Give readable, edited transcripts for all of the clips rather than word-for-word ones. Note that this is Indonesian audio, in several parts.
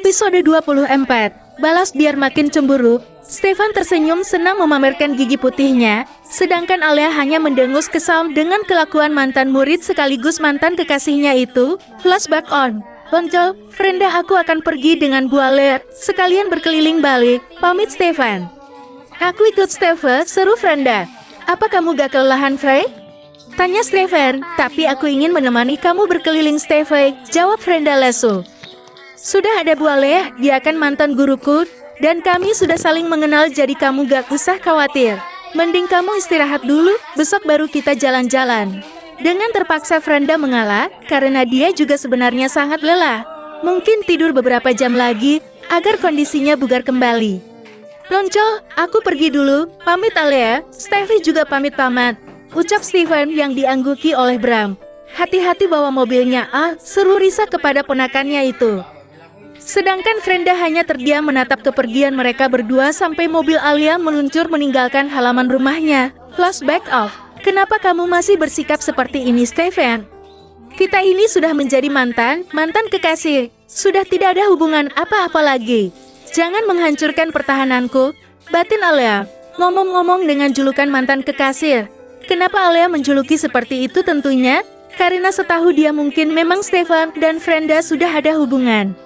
Episode 24. Balas biar makin cemburu. Stefan tersenyum senang memamerkan gigi putihnya, sedangkan Alia hanya mendengus kesal dengan kelakuan mantan murid sekaligus mantan kekasihnya itu. Flashback on. Bonjol, Frenda, aku akan pergi dengan Bu Alia, sekalian berkeliling balik, pamit Stefan. Aku ikut Stefan, seru Frenda. Apa kamu gak kelelahan, Frey? Tanya Stefan, tapi aku ingin menemani kamu berkeliling Stefan, jawab Frenda lesu. Sudah ada Bu Alia, dia kan mantan guruku, dan kami sudah saling mengenal jadi kamu gak usah khawatir. Mending kamu istirahat dulu, besok baru kita jalan-jalan. Dengan terpaksa Frenda mengalah, karena dia juga sebenarnya sangat lelah. Mungkin tidur beberapa jam lagi, agar kondisinya bugar kembali. Lonco, aku pergi dulu, pamit Alia, Steffi juga pamit-pamat. Ucap Stefan yang diangguki oleh Bram. Hati-hati bawa mobilnya, seru Risa kepada ponakannya itu. Sedangkan Frenda hanya terdiam menatap kepergian mereka berdua sampai mobil Alia meluncur meninggalkan halaman rumahnya. Flashback off. Kenapa kamu masih bersikap seperti ini, Stefan? Kita ini sudah menjadi mantan kekasih. Sudah tidak ada hubungan apa-apa lagi. Jangan menghancurkan pertahananku. Batin Alia. Ngomong-ngomong dengan julukan mantan kekasih. Kenapa Alia menjuluki seperti itu tentunya? Karena setahu dia mungkin memang Stefan dan Frenda sudah ada hubungan.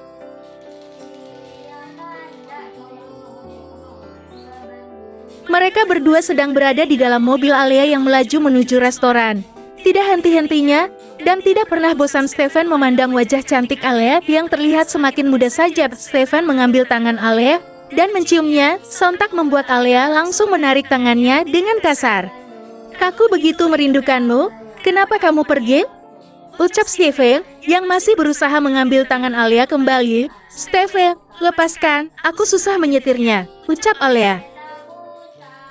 Mereka berdua sedang berada di dalam mobil Alia yang melaju menuju restoran. Tidak henti-hentinya, dan tidak pernah bosan Stefan memandang wajah cantik Alia yang terlihat semakin muda saja. Stefan mengambil tangan Alia dan menciumnya, sontak membuat Alia langsung menarik tangannya dengan kasar. Aku begitu merindukanmu, kenapa kamu pergi? Ucap Stefan yang masih berusaha mengambil tangan Alia kembali. Stefan, lepaskan, aku susah menyetirnya, ucap Alia.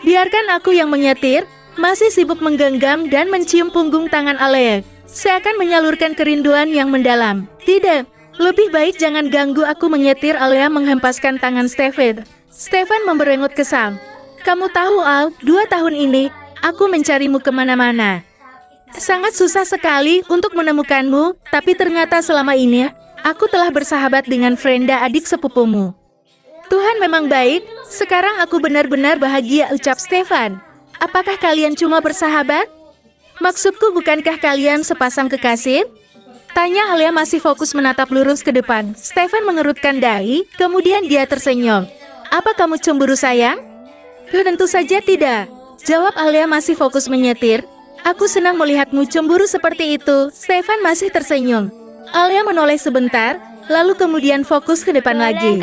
Biarkan aku yang menyetir, masih sibuk menggenggam dan mencium punggung tangan Alia. Seakan menyalurkan kerinduan yang mendalam. Tidak, lebih baik jangan ganggu aku menyetir. Alia menghempaskan tangan Stefan. Stefan memberengut kesal. Kamu tahu Al, 2 tahun ini, aku mencarimu kemana-mana. Sangat susah sekali untuk menemukanmu, tapi ternyata selama ini, aku telah bersahabat dengan Frenda adik sepupumu. Tuhan memang baik, sekarang aku benar-benar bahagia, ucap Stefan. Apakah kalian cuma bersahabat? Maksudku bukankah kalian sepasang kekasih? Tanya Alia masih fokus menatap lurus ke depan. Stefan mengerutkan dahi, kemudian dia tersenyum. Apa kamu cemburu sayang? Tentu saja tidak, jawab Alia masih fokus menyetir. Aku senang melihatmu cemburu seperti itu. Stefan masih tersenyum. Alia menoleh sebentar, lalu kemudian fokus ke depan lagi.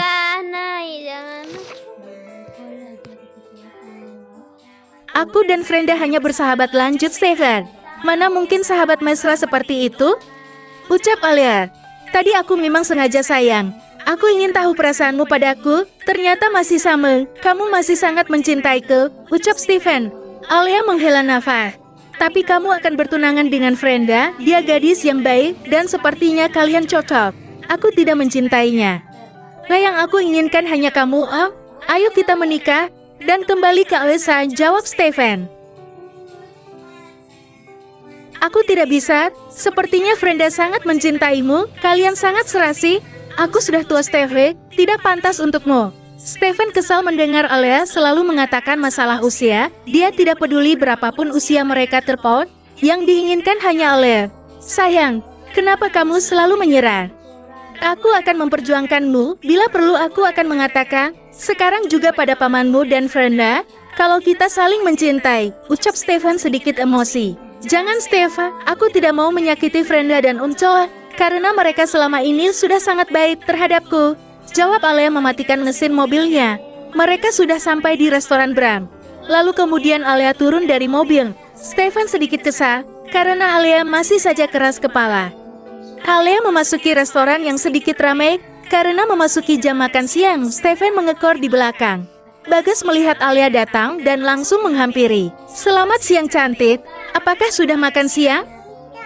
Aku dan Frenda hanya bersahabat, lanjut Stefan. Mana mungkin sahabat mesra seperti itu? Ucap Alia. Tadi aku memang sengaja sayang. Aku ingin tahu perasaanmu padaku. Ternyata masih sama. Kamu masih sangat mencintaiku, ucap Stefan. Alia menghela nafas. Tapi kamu akan bertunangan dengan Frenda. Dia gadis yang baik dan sepertinya kalian cocok. Aku tidak mencintainya. Yang aku inginkan hanya kamu, Om. Ayo kita menikah dan kembali ke Alisa, jawab Stefan. Aku tidak bisa, sepertinya Frenda sangat mencintaimu, kalian sangat serasi. Aku sudah tua Stefan, tidak pantas untukmu. Stefan kesal mendengar Alia selalu mengatakan masalah usia, dia tidak peduli berapapun usia mereka terpaut, yang diinginkan hanya Alia. Sayang, kenapa kamu selalu menyerah? Aku akan memperjuangkanmu, bila perlu aku akan mengatakan, sekarang juga pada pamanmu dan Frenda, kalau kita saling mencintai, ucap Stefan sedikit emosi. Jangan Stefan, aku tidak mau menyakiti Frenda dan Unco, karena mereka selama ini sudah sangat baik terhadapku, jawab Alia mematikan mesin mobilnya. Mereka sudah sampai di restoran Bram. Lalu kemudian Alia turun dari mobil. Stefan sedikit kesal, karena Alia masih saja keras kepala. Alia memasuki restoran yang sedikit ramai, karena memasuki jam makan siang. Stefan mengekor di belakang. Bagas melihat Alia datang dan langsung menghampiri. Selamat siang cantik, apakah sudah makan siang?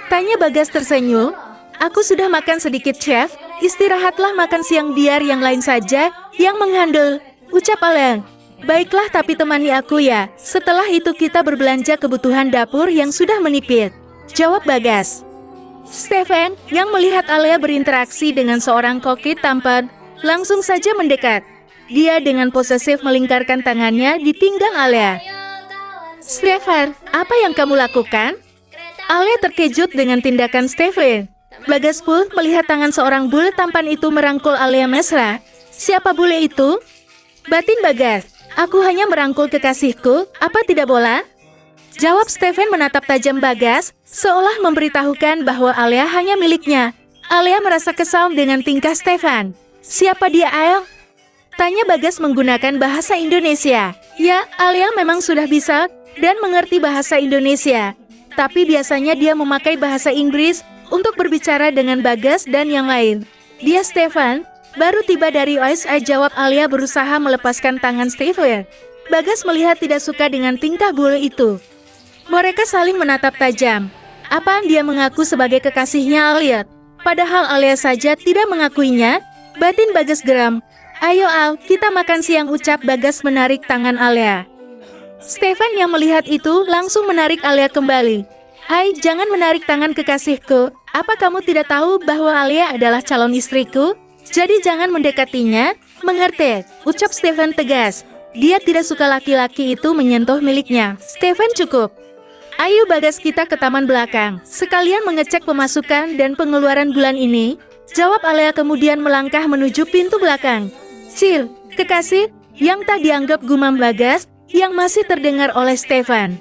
Tanya Bagas tersenyum. Aku sudah makan sedikit chef, istirahatlah makan siang biar yang lain saja yang menghandle, ucap Alia. Baiklah tapi temani aku ya, setelah itu kita berbelanja kebutuhan dapur yang sudah menipis, jawab Bagas. Stefan, yang melihat Alia berinteraksi dengan seorang koki tampan, langsung saja mendekat. Dia dengan posesif melingkarkan tangannya di pinggang Alia. Stefan, apa yang kamu lakukan? Alia terkejut dengan tindakan Stefan. Bagas pun melihat tangan seorang bule tampan itu merangkul Alia mesra. Siapa bule itu? Batin Bagas, aku hanya merangkul kekasihku, apa tidak boleh? Jawab Stefan menatap tajam Bagas, seolah memberitahukan bahwa Alia hanya miliknya. Alia merasa kesal dengan tingkah Stefan. Siapa dia, Al? Tanya Bagas menggunakan bahasa Indonesia. Ya, Alia memang sudah bisa dan mengerti bahasa Indonesia. Tapi biasanya dia memakai bahasa Inggris untuk berbicara dengan Bagas dan yang lain. Dia Stefan, baru tiba dari USA, jawab Alia berusaha melepaskan tangan Stefan. Bagas melihat tidak suka dengan tingkah bule itu. Mereka saling menatap tajam. Apaan dia mengaku sebagai kekasihnya Alia? Padahal Alia saja tidak mengakuinya. Batin Bagas geram. Ayo Al, kita makan siang, ucap Bagas menarik tangan Alia. Stefan yang melihat itu langsung menarik Alia kembali. Hai, jangan menarik tangan kekasihku. Apa kamu tidak tahu bahwa Alia adalah calon istriku? Jadi jangan mendekatinya, mengerti? Ucap Stefan tegas. Dia tidak suka laki-laki itu menyentuh miliknya. Stefan, cukup. Ayo Bagas, kita ke taman belakang. Sekalian mengecek pemasukan dan pengeluaran bulan ini. Jawab Alia kemudian melangkah menuju pintu belakang. Cil, kekasih, yang tak dianggap gumam Bagas, yang masih terdengar oleh Stefan.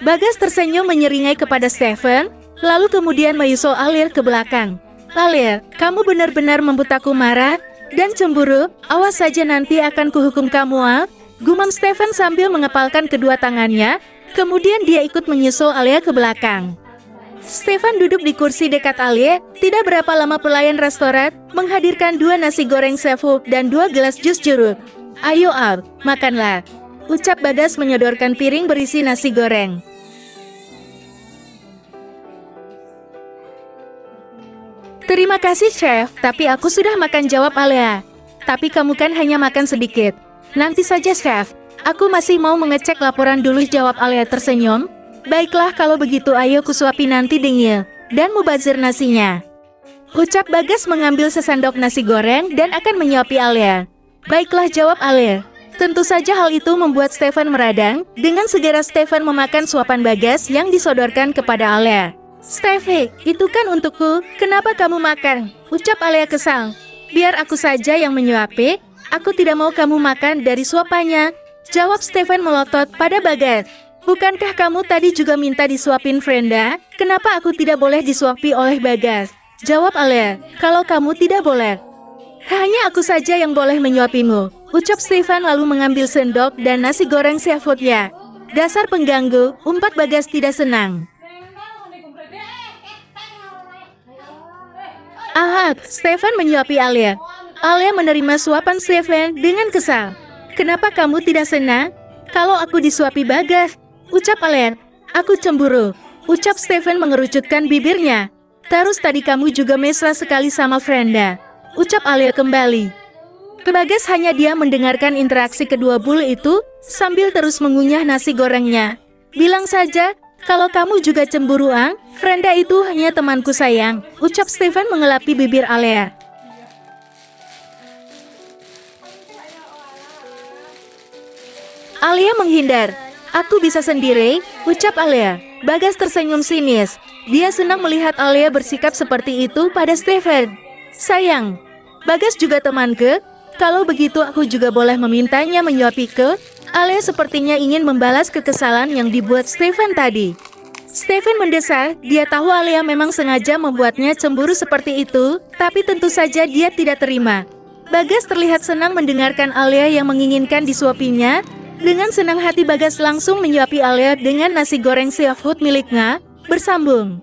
Bagas tersenyum menyeringai kepada Stefan, lalu kemudian menyusul Alia ke belakang. Alia, kamu benar-benar membuat aku marah dan cemburu, awas saja nanti akan kuhukum kamu, Al. Gumam Stefan sambil mengepalkan kedua tangannya, kemudian dia ikut menyusul Alia ke belakang. Stefan duduk di kursi dekat Alia. Tidak berapa lama pelayan restoran menghadirkan 2 nasi goreng seafood dan 2 gelas jus jeruk. Ayo Al, makanlah, ucap Bagas menyodorkan piring berisi nasi goreng. Terima kasih chef, tapi aku sudah makan, jawab Alia. Tapi kamu kan hanya makan sedikit. Nanti saja chef, aku masih mau mengecek laporan dulu, jawab Alia tersenyum. Baiklah kalau begitu, ayo kusuapi nanti dingin dan mubazir nasinya. Ucap Bagas mengambil sesendok nasi goreng dan akan menyuapi Alia. Baiklah, jawab Alia. Tentu saja hal itu membuat Stefan meradang. Dengan segera Stefan memakan suapan Bagas yang disodorkan kepada Alia. Stefan, itu kan untukku, kenapa kamu makan? Ucap Alia kesal. Biar aku saja yang menyuapi. Aku tidak mau kamu makan dari suapannya, jawab Stefan melotot pada Bagas. Bukankah kamu tadi juga minta disuapin Frenda? Kenapa aku tidak boleh disuapi oleh Bagas? Jawab Alia. Kalau kamu tidak boleh, hanya aku saja yang boleh menyuapimu, ucap Stefan lalu mengambil sendok dan nasi goreng seafoodnya. Dasar pengganggu, umpat Bagas tidak senang. Ahad, Stefan menyuapi Alia. Alia menerima suapan Stefan dengan kesal. Kenapa kamu tidak senang kalau aku disuapi Bagas? Ucap Alia. Aku cemburu, ucap Stefan mengerucutkan bibirnya. Terus tadi kamu juga mesra sekali sama Frenda, ucap Alia kembali. Bagas hanya dia mendengarkan interaksi kedua bule itu sambil terus mengunyah nasi gorengnya. Bilang saja kalau kamu juga cemburuan, Frenda itu hanya temanku sayang, ucap Stefan mengelapi bibir Alia. Alia menghindar. Aku bisa sendiri, ucap Alia. Bagas tersenyum sinis. Dia senang melihat Alia bersikap seperti itu pada Stefan. Sayang, Bagas juga temanku. Kalau begitu aku juga boleh memintanya menyuapiku. Alia sepertinya ingin membalas kekesalan yang dibuat Stefan tadi. Stefan mendesak, dia tahu Alia memang sengaja membuatnya cemburu seperti itu, tapi tentu saja dia tidak terima. Bagas terlihat senang mendengarkan Alia yang menginginkan disuapinya. Dengan senang hati Bagas langsung menyuapi Alia dengan nasi goreng seafood miliknya, bersambung.